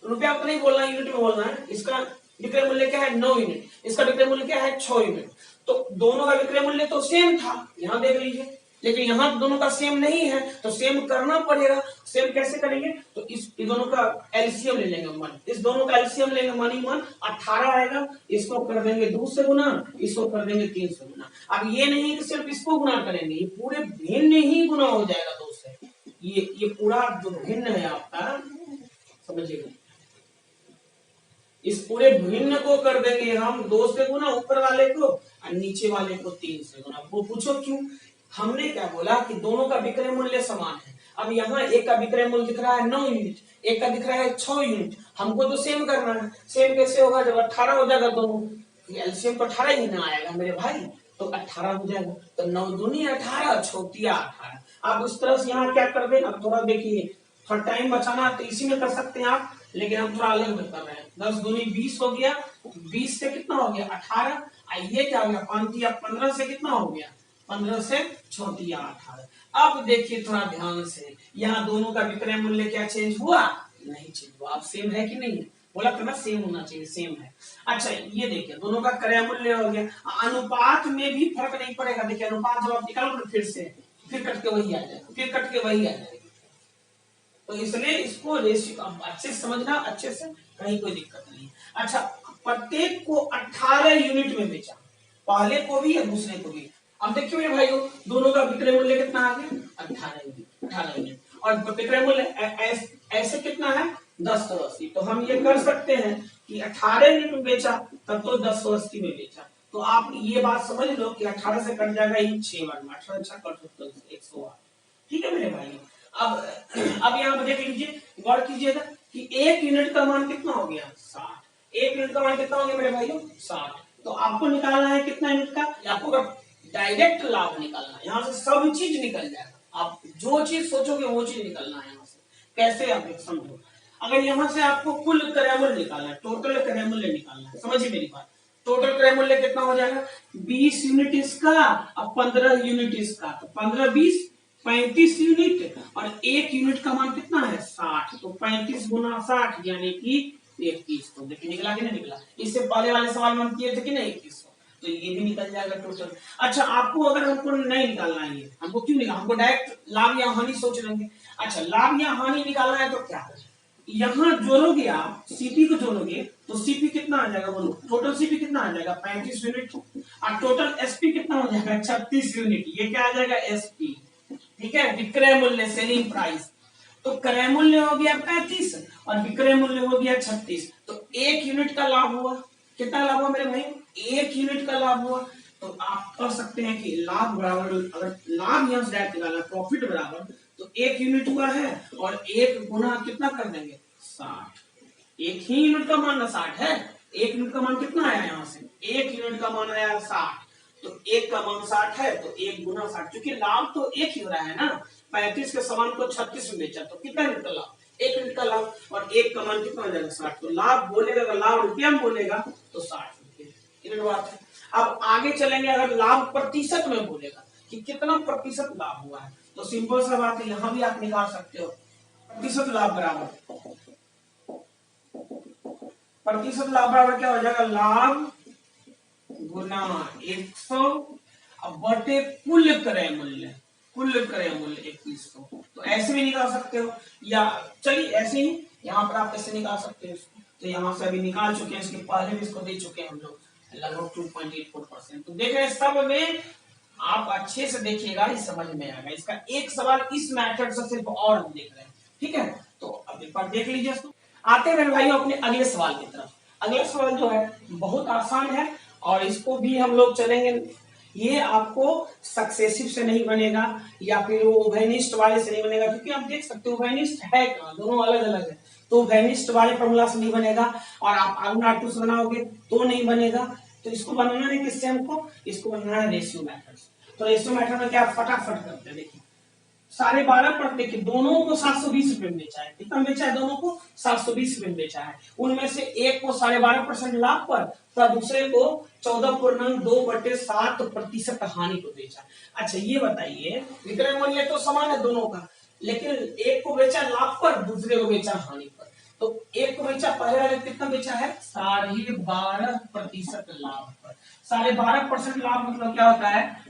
[SPEAKER 1] रुपया को नहीं बोलना है यूनिट में बोलना है, इसका विक्रय मूल्य क्या है 9 यूनिट, इसका विक्रय मूल्य क्या है 6 यूनिट, तो दोनों का विक्रय मूल्य तो सेम था, यहाँ देख लीजिए, लेकिन यहाँ दोनों का सेम नहीं है तो सेम करना पड़ेगा। सेम कैसे करेंगे, तो इस दोनों का एलसीएम ले लेंगे मन, इस दोनों का एलसीएम लेंगे मनी मन 18 आएगा, इसको कर देंगे 2 से गुना, इसको कर देंगे 3 से गुना। अब ये नहीं कि सिर्फ इसको गुना करेंगे, ये पूरे भिन्न ही गुना हो जाएगा 2 से, ये पूरा जो भिन्न है आपका समझिएगा। इस पूरे भिन्न को कर देंगे हम 2 से गुना, ऊपर वाले को और नीचे वाले को 3 से गुना। वो पूछो क्यों? हमने क्या बोला कि दोनों का विक्रय मूल्य समान है। अब यहाँ एक का विक्रय मूल्य दिख रहा है 9 यूनिट, एक का दिख रहा है 6 यूनिट, हमको तो सेम करना है। सेम कैसे होगा? जब 18 हो जाएगा दोनों, एलसीएम तो 18 ही ना आएगा मेरे भाई, तो 18 हो जाएगा। तो 9 दूनी 18, छोटिया 18। आप उस तरह से यहाँ क्या कर देना, थोड़ा देखिए, थोड़ा टाइम बचाना तो इसी में कर सकते हैं आप, लेकिन हम थोड़ा अलग में कर रहे हैं। 10 दूनी 20 हो गया, 20 से कितना हो गया 18, ये क्या हो गया 5 15 से कितना हो गया 15 से छोटिया 18। अब देखिए थोड़ा ध्यान से, यहाँ दोनों का विक्रय मूल्य क्या चेंज हुआ? नहीं चेंज हुआ। अब सेम है कि नहीं है? बोला था ना सेम होना चाहिए, सेम है। अच्छा ये देखिए दोनों का क्रय मूल्य हो गया। अनुपात में भी फर्क नहीं पड़ेगा। देखिए अनुपात जब आप निकालो फिर से, फिर कट के वही आ जाएगा, फिर कट के वही आ जाएगा। तो इसलिए इसको रेशियो अच्छे से समझना, अच्छे से, कहीं कोई दिक्कत नहीं। अच्छा, प्रत्येक को 18 यूनिट में बेचा, पहले को भी या दूसरे को भी। अब देखिए मेरे भाइयों, दोनों का विक्रय मूल्य कितना आ गया 18 यूनिट, और विक्रय मूल्य ऐसे कितना है 1080। तो हम ये कर सकते हैं कि 18 यूनिट में बेचा तब तो 1080 में बेचा। तो आप ये बात समझ लो कि 18 से कट जाएगा ये 6 बार में, 18 अच्छा कट सकते 108। ठीक है मेरे भाई। अब यहाँ पर देख लीजिए, गौर कीजिएगा कि 1 यूनिट का मान कितना हो गया 60। 1 यूनिट का मान कितना हो गया मेरे भाइयों 60। तो आपको निकालना है कितना यूनिट का, आपको डायरेक्ट लाभ निकालना है। यहाँ से सब चीज निकल जाएगा, आप जो चीज सोचोगे वो चीज निकलना है यहाँ से। कैसे आप समझो, अगर यहाँ से आपको कुल क्रय मूल्य निकालना है, टोटल क्रय मूल्य निकालना है, समझिए मेरी बात। टोटल क्रय मूल्य कितना हो जाएगा 20 यूनिट इसका और 15 यूनिट इसका, तो 15 20 35 यूनिट, और 1 यूनिट का मान कितना है 60। तो 35 गुना 60 यानी कि 21। तो देखिए निकला कि नहीं निकला? इससे पहले वाले सवाल में हम किए थे कि नहीं 21। तो ये भी निकल जाएगा टोटल। अच्छा आपको अगर हमको नहीं निकालना है, ये हमको क्यों निकालना, हमको डायरेक्ट लाभ या हानि सोच लेंगे। अच्छा लाभ या हानि निकालना है तो क्या है, यहाँ जोड़ोगे आप सीपी को जोड़ोगे तो सीपी कितना आ जाएगा बोलो, टोटल सीपी कितना आ जाएगा 35 यूनिट, और टोटल एसपी कितना हो जाएगा 36 यूनिट। ये क्या आ जाएगा एसपी। ठीक है, विक्रय मूल्य सेलिंग प्राइस। तो क्रय मूल्य हो गया 35 और विक्रय मूल्य हो गया 36। तो 1 यूनिट का लाभ हुआ। कितना लाभ हुआ मेरे भाई 1 यूनिट का लाभ हुआ। तो आप कर सकते हैं कि लाभ बराबर, अगर लाभ यहाँ से डायरेक्ट निकालना प्रॉफिट बराबर, तो 1 यूनिट हुआ है और 1 गुना कितना कर देंगे 60। 1 ही यूनिट का मान 60 है। 1 यूनिट का मान कितना आया यहाँ से 1 यूनिट का मान आया 60। तो 1 का मान 60 है तो 1 गुना 60, क्योंकि लाभ तो 1 ही हो रहा है ना। 35 के सामान को 36 में बेचा तो कितना यूनिट का लाभ 1 यूनिट का लाभ, और 1 का मान कितना हो जाएगा 60। तो लाभ बोलेगा, अगर लाभ रुपया में बोलेगा तो 60 रुपये। बात है। अब आगे चलेंगे, अगर लाभ प्रतिशत में बोलेगा कि कितना प्रतिशत लाभ हुआ है, तो सिंपल सा बात है, यहाँ भी आप निकाल सकते हो। प्रतिशत लाभ बराबर क्या हो जाएगा, लाभ गुना 100 बटे कुल क्रय मूल्य। कुल क्रय मूल्य 2100। तो ऐसे भी निकाल सकते हो, या चलिए ऐसे ही यहाँ पर आप कैसे निकाल सकते हो इसको। तो यहाँ से अभी निकाल चुके हैं, इसके पहले भी इसको दे चुके हैं हम लोग लगभग 2.84%। तो देख रहे हैं, सब में आप अच्छे से देखिएगा, इस समझ में आएगा। इसका एक सवाल इस मेथड से सिर्फ और देख रहे हैं, ठीक है। तो अब एक बार देख लीजिए इसको। आते हैं भाइयों अपने अगले सवाल की तरफ। अगला सवाल जो है बहुत आसान है और इसको भी हम लोग चलेंगे। ये आपको सक्सेसिव से नहीं बनेगा या फिर वो उभयनिष्ठ वाले से नहीं बनेगा, क्योंकि आप देख सकते हो उभयनिष्ठ है कहाँ, दोनों अलग अलग है। तो उभयनिष्ठ वाले फॉर्मूला से नहीं बनेगा, और आप R1 R2 से बनाओगे तो नहीं बनेगा। तो इसको बनाना है किससे, हमको इसको बनाना है रेशियो मेथड से। तो रेशियो मेथड में क्या फटाफट करते हैं, देखिए 12.5 पर देखिए दोनों को 720 रुपए में बेचा है। कितना बेचा है, दोनों को 720 रुपए में बेचा है। उनमें से एक को 12.5% लाभ पर तथा दूसरे को 14.2/7% हानि को बेचा। अच्छा ये बताइए, विक्रय मूल्य तो समान है दोनों का, लेकिन एक को बेचा लाभ पर, दूसरे को बेचा हानि पर। तो एक को बेचा पहले वाले कितना बेचा है 12.5% लाभ पर। 12.5% लाभ मतलब क्या होता है,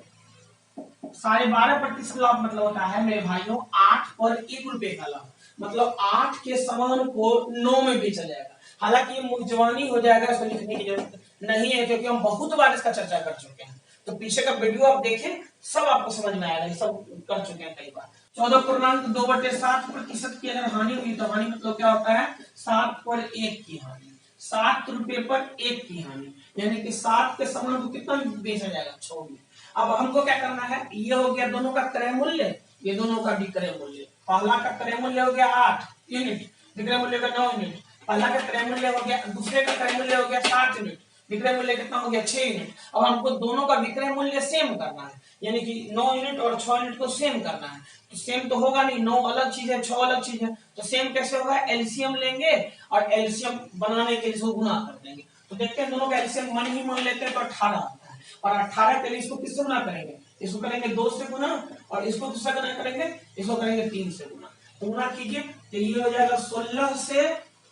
[SPEAKER 1] 12.5% लाभ मतलब होता है मेरे भाइयों 8 पर 1 रुपए का लाभ। मतलब 8 के सामान को 9 में बेचा जाएगा। हालांकि ये मुखजवानी हो जाएगा, इसको लिखने की जरूरत नहीं है, क्योंकि हम बहुत बार इसका चर्चा कर चुके हैं। तो पीछे का वीडियो आप देखें, सब आपको समझ में आएगा, सब कर चुके हैं कई बार। 14.2/7% की अगर हानि हुई तो हानि मतलब क्या होता है 7 पर 1 की हानि। 7 रुपए पर 1 की हानि, यानी कि 7 के सामान को कितना बेचा जाएगा, 6 में। अब हमको क्या करना है, ये हो गया दोनों का क्रय मूल्य, ये दोनों का भी क्रय मूल्य। पहला का क्रय मूल्य हो गया 8 यूनिट, विक्रय मूल्य का 9 यूनिट। पहला का क्रय मूल्य हो गया, दूसरे का क्रय मूल्य हो गया 7 यूनिट, विक्रय मूल्य कितना हो गया 6 यूनिट। अब हमको दोनों का विक्रय मूल्य सेम करना है, यानी कि 9 यूनिट और 6 यूनिट को सेम करना है। तो सेम तो होगा नहीं, 9 अलग चीज है, 6 अलग चीज है, तो सेम कैसे होगा, एलसीएम लेंगे और एलसीएम बनाने के लिए इसको गुना कर देंगे। तो देखते हैं दोनों का एलसीएम मन ही मान लेते हैं तो 18 आता है, और 18 के लिए इसको किससे गुना करेंगे, इसको करेंगे 2 से गुना, और इसको किससे गुना करेंगे, इसको करेंगे 3 से गुना। तो गुना कीजिए, तो ये हो जाएगा 16 से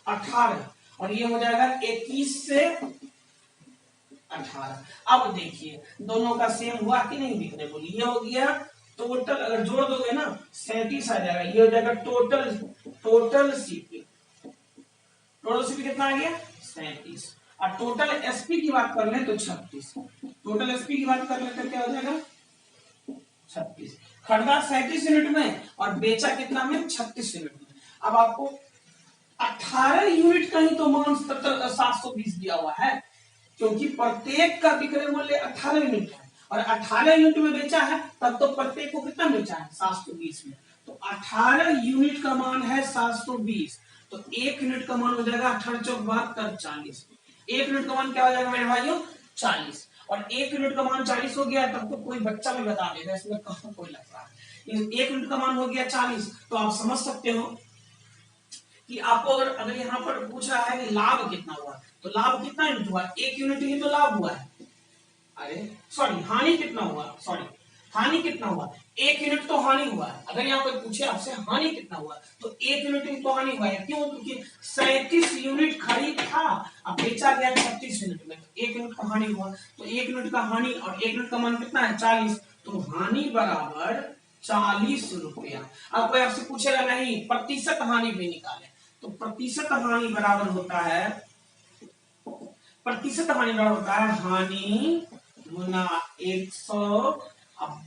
[SPEAKER 1] 18, और ये हो जाएगा 21 से 18। अब देखिए दोनों का सेम हुआ कि नहीं, दिखने बोलिए, ये हो गया टोटल, अगर जोड़ दोगे ना 37 आ जाएगा, ये हो जाएगा टोटल सीपी। टोटल सीपी कितना आ गया, 37। और टोटल एसपी की बात कर ले तो 36। टोटल एसपी की बात कर ले तो क्या हो जाएगा, 36। खरीदा 37 यूनिट में और बेचा कितना में, 36 यूनिट में। अब आपको 18 यूनिट का ही तो मान 720 दिया हुआ है, क्योंकि प्रत्येक का विक्रय मूल्य 18 यूनिट है, और 18 यूनिट में बेचा है, तब तो प्रत्येक को कितना बेचा है, 720 में। तो 18 यूनिट का मान है 720, तो 1 यूनिट का मान हो जाएगा 18 चौक 72 40। 1 यूनिट का मान क्या हो जाएगा मेरे भाइयों, 40। और 1 यूनिट का मान 40 हो गया, तब तो कोई बच्चा भी बता देगा, इसमें कहां कोई लगता है। 1 यूनिट का मान हो गया 40, तो आप समझ सकते हो कि आपको अगर यहाँ पर पूछ रहा है कि लाभ कितना हुआ, तो लाभ कितना यूनिट हुआ, 1 यूनिट ही तो लाभ हुआ है। अरे सॉरी, हानि कितना हुआ, सॉरी हानि कितना हुआ, 1 यूनिट तो हानि हुआ है। अगर यहाँ पर पूछे आपसे हानि कितना हुआ, तो 1 यूनिट ही तो हानि हुआ है। क्यों, क्योंकि 37 यूनिट खरीद था, अब बेचा गया 36 यूनिट में, तो 1 यूनिट का हानि हुआ। तो 1 यूनिट का हानि और 1 यूनिट का मान कितना है, 40, तो हानि बराबर 40 रुपया। अब कोई आपसे पूछेगा नहीं प्रतिशत हानि भी निकाले, तो प्रतिशत हानि बराबर होता है, प्रतिशत हानि बराबर होता है हानि गुना 100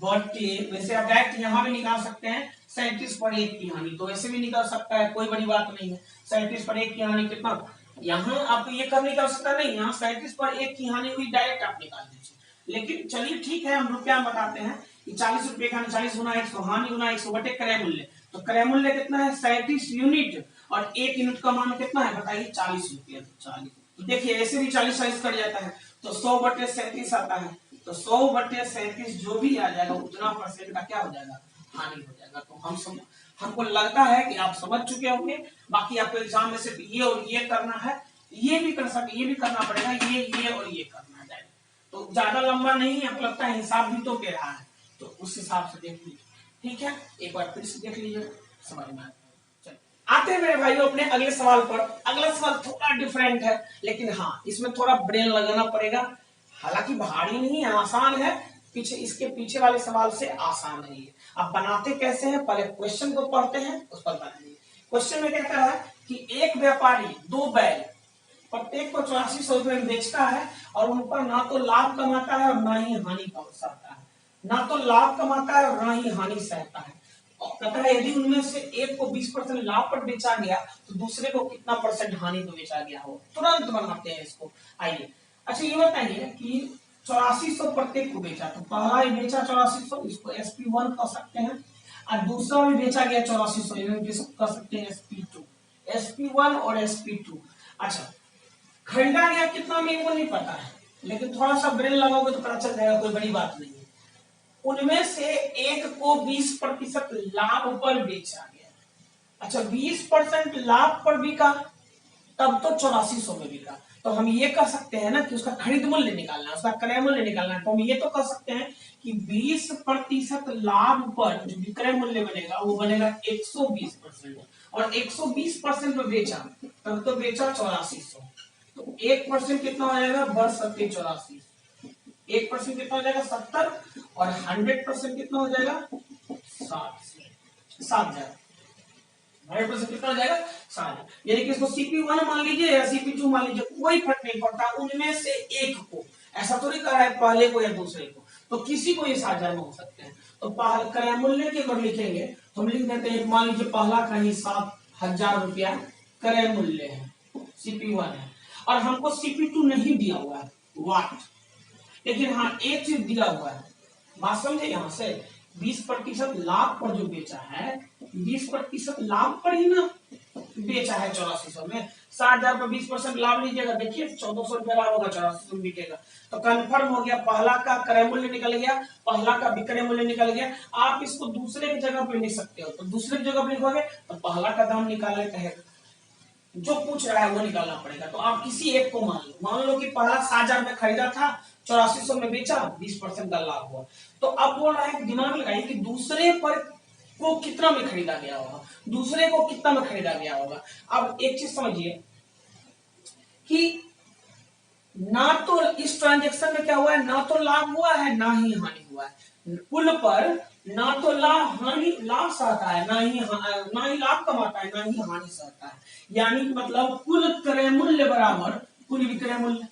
[SPEAKER 1] बटे, वैसे आप डायरेक्ट यहाँ भी निकाल सकते हैं 37 पर 1 की हानि, तो ऐसे भी निकाल सकता है, कोई बड़ी बात नहीं है। 37 पर 1 की हानि कितना, यहाँ आप ये कर निकाल सकता नहीं, यहाँ 37 पर 1 की हानि हुई, डायरेक्ट आप निकाल दीजिए। लेकिन चलिए ठीक है, हम रुपया बताते हैं कि 40 रुपए का 40 गुना 100, हानि गुना 100 बटे क्रय मूल्य। तो क्रय मूल्य कितना है, 37 यूनिट, और 1 यूनिट का मान कितना है बताइए, 40 रुपया। 40, तो देखिए ऐसे भी 40 कट जाता है, तो 100 बटे 37 आता है, तो 100 बटे 37 जो भी आ जाएगा उतना परसेंट का क्या हो जाएगा, हानि हो जाएगा। तो हमको लगता है कि आप समझ चुके होंगे। बाकी आपको एग्जाम में सिर्फ ये और ये करना है, ये भी कर सकते, ये भी करना पड़ेगा, ये और ये करना है, तो ज्यादा लंबा नहीं है। आपको लगता है हिसाब भी तो दे रहा है, तो उस हिसाब से देख लीजिए, ठीक है, एक बार फिर से देख लीजिए, समझ में आते हैं मेरे भाइयों अपने अगले सवाल पर। अगला सवाल थोड़ा डिफरेंट है, लेकिन हाँ इसमें थोड़ा ब्रेन लगाना पड़ेगा, हालांकि भारी नहीं है, आसान है, पीछे इसके पीछे वाले सवाल से आसान है ये। अब बनाते कैसे हैं, पहले क्वेश्चन को पढ़ते हैं, उस पर बनाएंगे। क्वेश्चन में क्या कह रहा है कि एक व्यापारी 2 बैल प्रत्येक को 8400 रुपए में बेचता है, और उन पर ना तो लाभ कमाता है और ना ही हानि सहता है, ना तो लाभ कमाता है और ना ही हानि सहता है। कहता है यदि उनमें से एक को 20% लाभ पर बेचा गया, तो दूसरे को कितना परसेंट हानि पर बेचा गया हो। तुरंत बनाते हैं इसको, आइए। अच्छा ये बताइए कि 8400 प्रत्येक को बेचा, तो पहला ही बेचा 8400, इसको SP1 कह सकते हैं, और दूसरा भी बेचा गया 8400, कह सकते हैं SP2, SP1 और SP2। अच्छा खरीदा गया कितना मेरे को नहीं पता है, लेकिन थोड़ा सा ब्रेन लगाओगे तो पता चल जाएगा, कोई बड़ी बात नहीं है। उनमें से एक को 20% लाभ पर बेचा गया। अच्छा 20% लाभ पर बिका, तब तो 8400 में बिका, तो हम ये कह सकते हैं ना कि उसका खरीद मूल्य निकालना है, उसका क्रय मूल्य निकालना है, तो हम ये तो कह सकते हैं कि 20% लाभ पर जो विक्रय मूल्य बनेगा वो बनेगा 120%, और 120% में बेचा, तब तो बेचा 8400, तो 1% कितना हो जाएगा, बढ़ सकते 84, 1% कितना हो जाएगा 70, और 100% कितना हो जाएगा 7,000, 100% कितना हो जाएगा 7,000। यानी कि इसको CP1 मान लीजिए या CP2 मान लीजिए, कोई फर्क नहीं पड़ता, उनमें से एक को, ऐसा तो नहीं कह रहा है पहले को या दूसरे को, तो किसी को ये 7,000 में हो सकते हैं। तो क्रय मूल्य के अगर लिखेंगे तो हम लिख देते हैं, मान लीजिए पहला का ही 7,000 रुपया क्रय मूल्य है, CP1 है, और हमको CP2 नहीं दिया हुआ है वाट, लेकिन हाँ एक चीज दिया हुआ है, बात समझे यहाँ से, 20% लाभ पर जो बेचा है, 20% लाभ पर ही ना बेचा है 8400 में। 60,000 पर 20% लाभ लीजिएगा, देखिए 1400 रुपया लाभ होगा, 8400 में बिकेगा। तो कंफर्म हो गया, पहला का क्रय मूल्य निकल गया, पहला का विक्रय मूल्य निकल गया। आप इसको दूसरे की जगह पे लिख सकते हो, तो दूसरे की जगह पे लिखोगे तो पहला का दाम निकालने कहेगा, जो पूछ रहा है वो निकालना पड़ेगा। तो आप किसी एक को मान लो कि पहला 60,000 में खरीदा था, 8400 में बेचा, 20% का लाभ हुआ। तो अब बोल रहा है कि दिमाग लगाइए कि दूसरे पर को कितना में खरीदा गया होगा, दूसरे को कितना में खरीदा गया होगा। अब एक चीज समझिए कि ना तो इस ट्रांजेक्शन में क्या हुआ है, ना तो लाभ हुआ है ना ही हानि हुआ है। कुल पर ना तो लाभ सहता है, ना ही लाभ कमाता है, ना ही हानि सहता है। यानी मतलब कुल क्रय मूल्य बराबर कुल विक्रय मूल्य,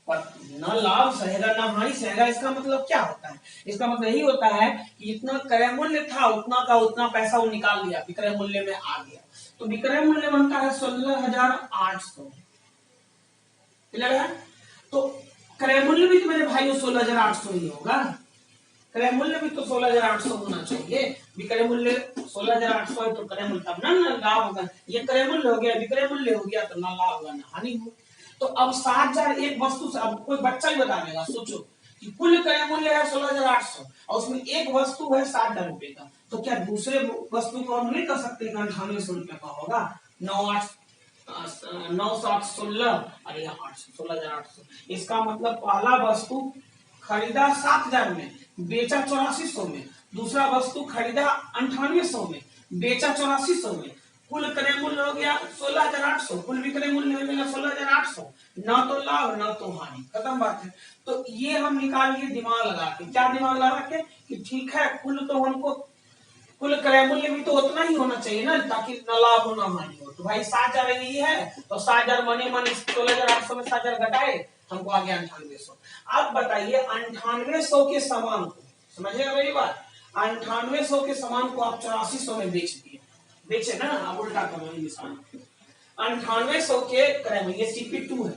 [SPEAKER 1] पर ना लाभ सहेगा ना हानि सहेगा। इसका मतलब क्या होता है, इसका मतलब यही होता है कि इतना क्रय मूल्य था, उतना का उतना पैसा वो निकाल लिया, विक्रय मूल्य में आ गया। तो विक्रय मूल्य बनता है 16,800, क्लियर है। तो क्रय मूल्य भी तो मेरे भाइयों 16,800 ही होगा, क्रय मूल्य भी तो 16,800 होना चाहिए। विक्रय मूल्य 16,800 है तो क्रय मूल्य तब ना लाभ होगा। ये क्रय मूल्य हो गया, विक्रय मूल्य हो गया, तो ना लाभ होगा ना हानि होगा। तो अब 60,000 एक वस्तु से, अब कोई बच्चा ही बता देगा, सोचो कि कुल क्रय मूल्य है 16,800 और उसमें एक वस्तु है 60,000 रुपए का, तो क्या दूसरे वस्तु को हम नहीं कर सकते 9800 रुपए का होगा। 9,716 और यहाँ 16,800। इसका मतलब पहला वस्तु खरीदा 7,000 में, बेचा 8400 में, दूसरा वस्तु खरीदा 9800 में, बेचा 8400 में, कुल क्रय मूल्य हो गया 16,800, कुल विक्रय मूल्य हो गया 16,800। ना तो लाभ ना तो हानि, खत्म बात है। तो ये हम निकाल लिए दिमाग लगा के, क्या दिमाग लगा के कि ठीक है कुल तो हमको कुल क्रय मूल्य भी तो उतना ही होना चाहिए ना, ताकि न लाभ हो न हानि हो। तो भाई 7,000 यही है, तो 7,000 मने 16,800 में 7,000 घटाए, हमको आ गया 9800। अब बताइए 9800 के सामान को, समझिएगा मेरी बात, 9800 के सामान को आप 8400 में बेच दिए, बेचे ना, अब उल्टा करो निशान। 9800 के क्रय मूल्य, ये CP2 है,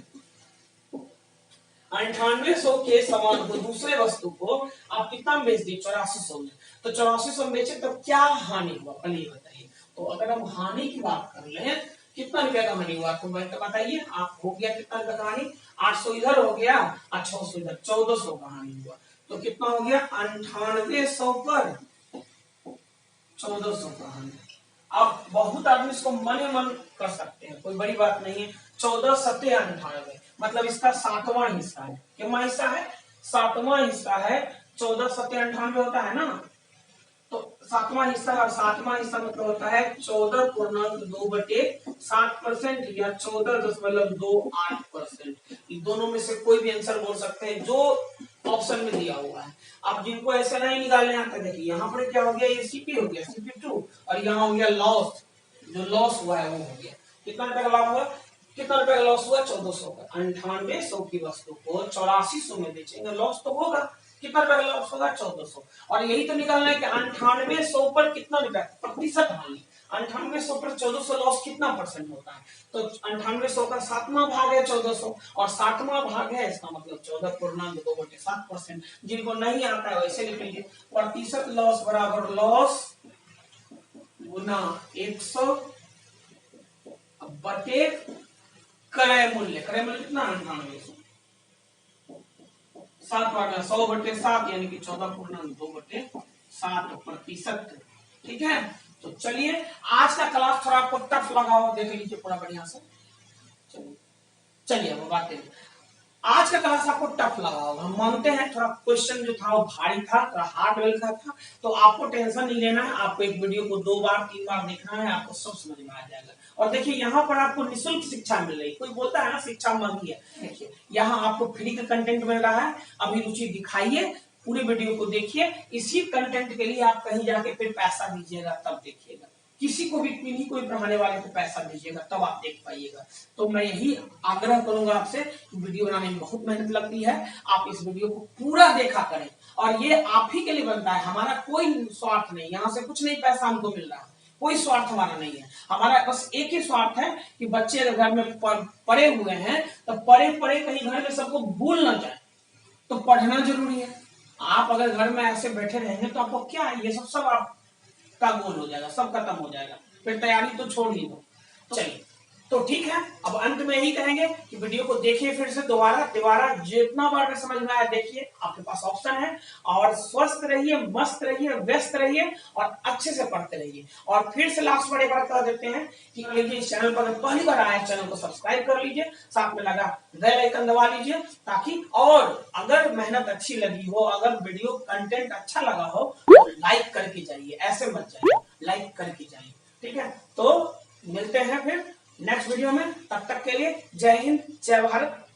[SPEAKER 1] 9800 के सामान को, दूसरे वस्तु को आप कितना में बेच दिए, 8400 में। तो 8400 में बेचे तो क्या हानि हुआ, पहले बताइए। तो अगर हम हानि की बात कर ले, कितना रुपया का हानि हुआ, तो बताइए आप, हो गया कितना रुपया का हानि, 800 इधर हो गया और 600 इधर, 1400 का हानि हुआ। तो कितना हो गया, 9800 पर 1400 का हानि। अब बहुत आदमी इसको मने मन कर सकते हैं, कोई बड़ी बात नहीं है। 14 सत्ते 98, मतलब इसका 7वां हिस्सा है। कितना हिस्सा है, 7वां हिस्सा है। 14 सत्ते 98 होता है ना, तो 7वां हिस्सा, और 7वां हिस्सा मतलब होता है 14.2/7% या 14.28%। इन दोनों में से कोई भी आंसर बोल सकते हैं जो ऑप्शन में दिया हुआ है। अब जिनको ऐसा नहीं निकालने आता, देखिए यहाँ पर क्या हो गया, ये CP हो गया, CP2, और यहाँ हो गया लॉस, जो लॉस हुआ है वो हो गया। कितना रुपए का लाभ हुआ, कितना रुपए का लॉस हुआ, 1400 का। 9800 की वस्तु को 8400 में बेचेंगे, लॉस तो होगा। कितना रुपए का लॉस होगा, 1400। और यही तो निकालना है कि 9800 पर कितना रुपया प्रतिशत हानि, 9800 पर 1400 लॉस कितना परसेंट होता है। तो 9800 का 7वां भाग है 1400, और 7वां भाग है, इसका मतलब 14.2/7%। जिनको नहीं आता है वैसे लिख लीजिए, प्रतिशत लॉस बराबर लॉस गुना 100 बटे क्रय मूल्य। क्रय मूल्य कितना, 9800, 7 भागा 100/7 यानी कि 14.2/7%। ठीक है, तो चलिए आज का क्लास थोड़ा आपको टफ लगा हो, देख लीजिए पूरा बढ़िया से। चलिए अब बात करें, आज का क्लास आपको टफ लगा होगा, हम मानते हैं। थोड़ा क्वेश्चन जो था वो भारी था, थोड़ा हार्ड लेवल का था। तो आपको टेंशन नहीं लेना है, आपको एक वीडियो को 2 बार 3 बार देखना है, आपको सब समझ में आ जाएगा। और देखिए यहाँ पर आपको निःशुल्क शिक्षा मिल रही है। कोई बोलता है ना शिक्षा महंगी है, देखिए यहाँ आपको फ्री का कंटेंट मिल रहा है। अभी रुचि दिखाइए, पूरी वीडियो को देखिए। इसी कंटेंट के लिए आप कहीं जाके फिर पैसा दीजिएगा तब देखिएगा, किसी को भी नहीं, कोई पढ़ाने वाले को पैसा दीजिएगा तब आप देख पाइएगा। तो मैं यही आग्रह करूंगा आपसे, वीडियो बनाने में बहुत मेहनत लगती है, आप इस वीडियो को पूरा देखा करें। और ये आप ही के लिए बनता है, हमारा कोई स्वार्थ नहीं, यहाँ से कुछ नहीं पैसा हमको मिल रहा है, कोई स्वार्थ हमारा नहीं है। हमारा बस एक ही स्वार्थ है कि बच्चे अगर घर में पड़े हुए हैं तो पड़े पड़े कहीं घर में सबको भूल ना जाए, तो पढ़ना जरूरी है। आप अगर घर में ऐसे बैठे रहेंगे तो आपको क्या है, ये सब आपका गोल हो जाएगा, सब खत्म हो जाएगा, फिर तैयारी तो छोड़ ही दो। चलिए, तो ठीक है, अब अंत में यही कहेंगे कि वीडियो को देखिए फिर से दोबारा जितना बार में समझ में आया देखिए, आपके पास ऑप्शन है। और स्वस्थ रहिए, मस्त रहिए, व्यस्त रहिए और अच्छे से पढ़ते रहिए। और फिर से लास्ट बार एक बार कह देते हैं कि देखिए, चैनल पर अगर पहली बार आए चैनल को सब्सक्राइब कर लीजिए, साथ में लगा बेल आइकन दबा लीजिए, ताकि और अगर मेहनत अच्छी लगी हो, अगर वीडियो कंटेंट अच्छा लगा हो तो लाइक करके जाइए, ऐसे मत जाइए, लाइक करके जाइए। ठीक है, तो मिलते हैं फिर नेक्स्ट वीडियो में, तब तक के लिए जय हिंद, जय भारत।